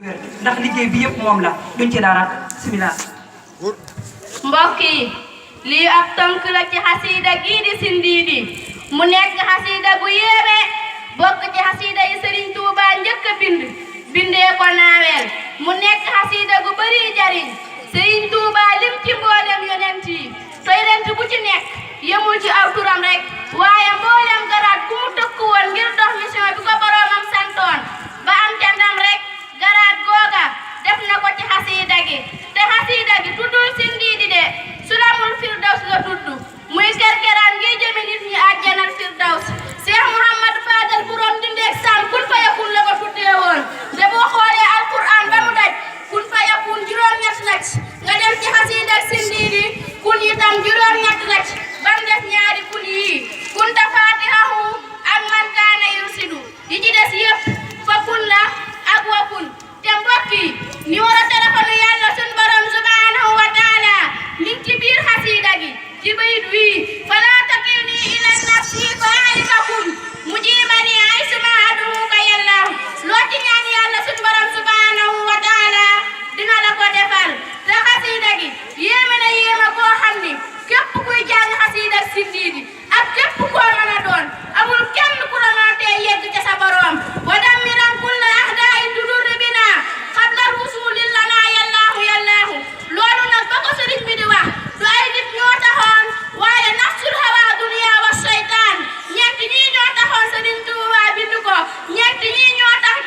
ndax liggéey bi yëpp moom la duñ ci dara bismillah. mbokk yi lii ab tënk la ci xasiida gii di Sindiidi mu nekk xasiida gu yéeme bokk ci xasiida yi Serigne Touba njëkk a bindee ko naaweel mu nekk xasiida gu bëri jariñ Serigne Touba lim ci mboolem yonent yi te yonent bu ci nekk yemul ci aw turam rek waaye mboolem garaat ku mu tëkku woon ngir dox mission bi ko boroomam santoon ba am ca ndam rek garaat googa def na ko ci xasiida gi te xasiida gi tuddul Sindiidi de Sulamul Firdaws la tudd muy kerkeraan ngi jëme nit ñi àjjanal Firdaws Cheikh Mouhamad Fadal borom dindeeg sam kun fa yakun la ko tuddee woon te boo xoolee alquran ba mu daj kun fa yakun juróom-ñett la nga dem ci xasiida Sindiidi kun itam juróom-ñett la ba mu des ñaari kun yii kun ta fatihahu ak man kaana yursidu yi ci des yëpp fa kun la ak wa kun te mbokk yi numéro téléphone yàlla sun borom subhanahu wa taala mi ngi ci biir xasiida gi ci bayit wii fala takilni ila nafsi fa alika kun mujibani ay suma aduka yàllaahu loo ci ñaan yàlla sun borom subhanahu wa taala dina la ko defal te xasiida gi yéeme na yéeme koo xam ni képp kuy jàng xasiida Sindiidi ak képp koo mën a doon amul kenn ku la mën a tee yegg ca sa borom wa dammiran kulla ahdaai tudurri bina xabla rusulin lana yàllaahu loolu nag ba ko sëriñ bi di wax du ay nit ñoo taxoon waaye nafsul hawa dunya wa seytaan ñeent ñii ñoo taxoon sëriñ Tuuba bind ko ñeent ñii ñoo tax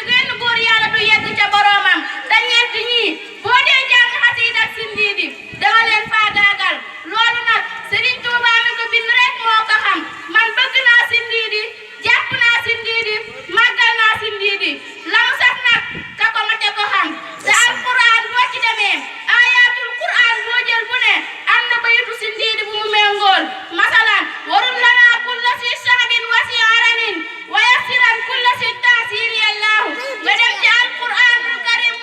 génn góor yàlla du yegg ca boromam te ñeent ñii boo dee jàng xasiida Sindiidi danga leen faagaagal loolu nag sëriñ Tuuba mi ko bind rek moo ko xam man bëgg naa Sindiidi jàpp naa Sindiidi màggal naa Sindiidi la mu sax nag ka ko ma te ko xam te alquran boo ci demee ayatul quran boo jël bu ne am na bayitu Sindiidi bu mu méngool masalan warul lanaa kulla si saxbin wa si aranin wa yassiran kulla si taasir yàllaahu nga dem ci alquranul karim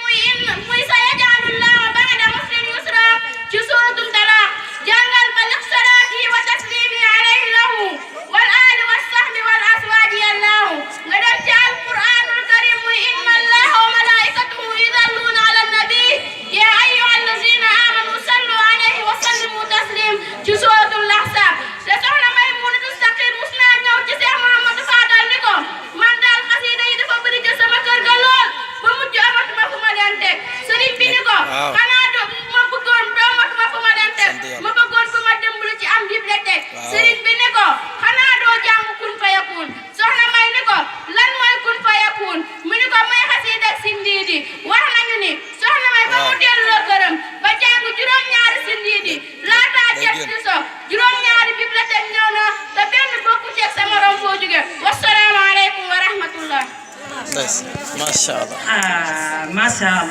muy sa yajaalullahu ba'da muslim yusra ci suratul talaq jàngal balix salaati wa taslimi alayhi lahu wal aali wa sahbi wal aswaaji yàllaahu nga dem ci alquranul karim muy inna allaha wa malaikatahu yusalluna ala nabi ya ayyuha allazina amanu sallu alayhi wa sallimu taslim ci suratul ahzab te soxna Maymunatu Saxiir mus naa ñëw ci Cheikh Mouhamadou Fadal ni ko man daal xasiida yi dafa bëri ci sama kër ga lool ba mujj amatuma fu ma leen teg sëriñ bi ni ko xanaa ma bëggoon amatuma fu ma leen teg ma bëggoon fu ma dimbali ci am bibliothèque sëriñ bi ni ko xanaa doo jàng kun fa yakun soxna May ni ko lan mooy kun fa yakun mu ni ko mooy xasiida Sindiidi wax nañu ni soxna May ba mu delloo këram ba jàng juróom-ñaari Sindiidi laataa jot di so juróom-ñaari bibliothèque ñëw na te benn bokku ceeg sa morom foo jóge wassalaamu aleykum wa rahmatullah Masha Allah. Masha Allah.